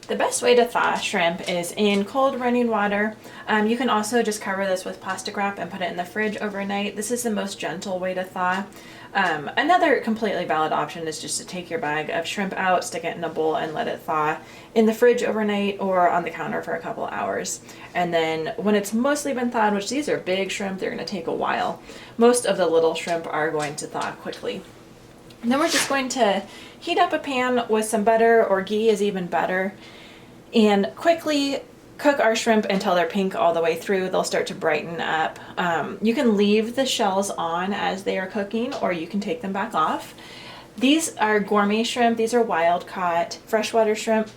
The best way to thaw shrimp is in cold running water. You can also just cover this with plastic wrap and put it in the fridge overnight. This is the most gentle way to thaw. Another completely valid option is just to take your bag of shrimp out, stick it in a bowl, and let it thaw in the fridge overnight or on the counter for a couple hours. And then when it's mostly been thawed, which these are big shrimp, they're going to take a while. Most of the little shrimp are going to thaw quickly. And then we're just going to heat up a pan with some butter, or ghee is even better, and quickly cook our shrimp until they're pink all the way through. They'll start to brighten up. You can leave the shells on as they are cooking, or you can take them back off. These are gourmet shrimp. These are wild caught freshwater shrimp.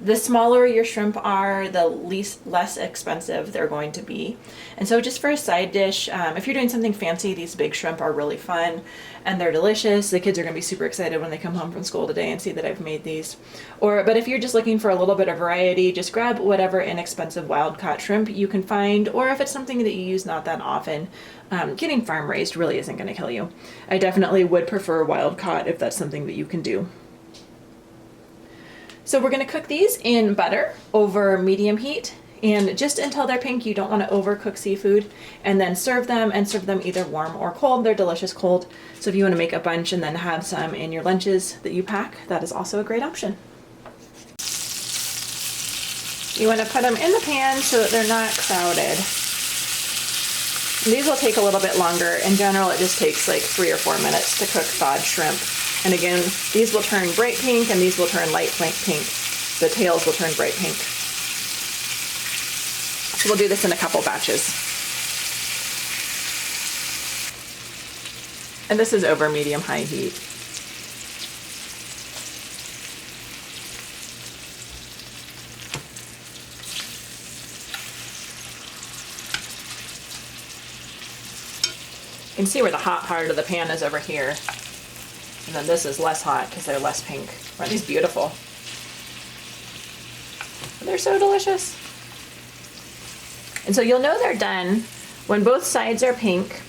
The smaller your shrimp are, the less expensive they're going to be. And so just for a side dish, if you're doing something fancy, these big shrimp are really fun and they're delicious. The kids are going to be super excited when they come home from school today and see that I've made these. But if you're just looking for a little bit of variety, just grab whatever inexpensive wild caught shrimp you can find, or if it's something that you use not that often, getting farm raised really isn't going to kill you. I definitely would prefer wild caught if that's something that you can do. So we're going to cook these in butter over medium heat, and just until they're pink. You don't want to overcook seafood, and then serve them, and serve them either warm or cold. They're delicious cold. So if you want to make a bunch and then have some in your lunches that you pack, that is also a great option. You want to put them in the pan so that they're not crowded. And these will take a little bit longer. In general, it just takes like 3 or 4 minutes to cook thawed shrimp. And again, these will turn bright pink and these will turn light pink. The tails will turn bright pink. So we'll do this in a couple batches. And this is over medium-high heat. You can see where the hot part of the pan is over here. And then this is less hot because they're less pink. Aren't these beautiful? They're so delicious. And so you'll know they're done when both sides are pink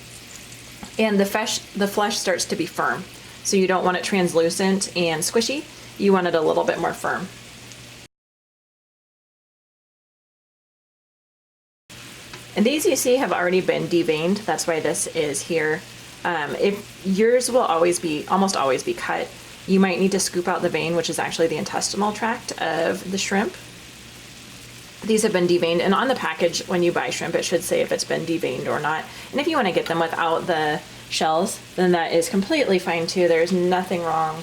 and the flesh starts to be firm. So you don't want it translucent and squishy. You want it a little bit more firm. And these you see have already been deveined. That's why this is here. If yours will almost always be cut, you might need to scoop out the vein, which is actually the intestinal tract of the shrimp. These have been deveined, and on the package when you buy shrimp it should say if it's been deveined or not. And if you want to get them without the shells, then that is completely fine too. There's nothing wrong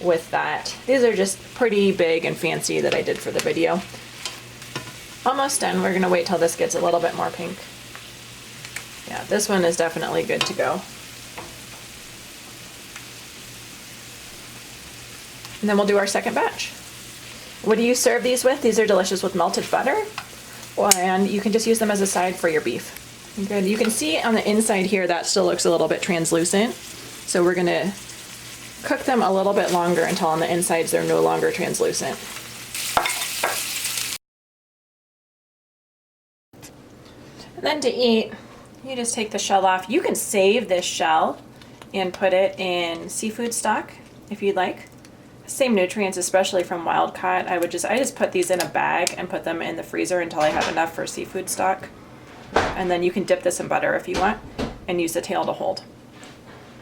with that. These are just pretty big and fancy that I did for the video. Almost done. We're going to wait till this gets a little bit more pink. Yeah, this one is definitely good to go. And then we'll do our second batch. What do you serve these with? These are delicious with melted butter, and you can just use them as a side for your beef. Good. You can see on the inside here that still looks a little bit translucent. So we're going to cook them a little bit longer until on the insides they're no longer translucent. And then to eat, you just take the shell off. You can save this shell and put it in seafood stock if you'd like. Same nutrients, especially from wild caught. I just put these in a bag and put them in the freezer until I have enough for seafood stock. And then you can dip this in butter if you want and use the tail to hold.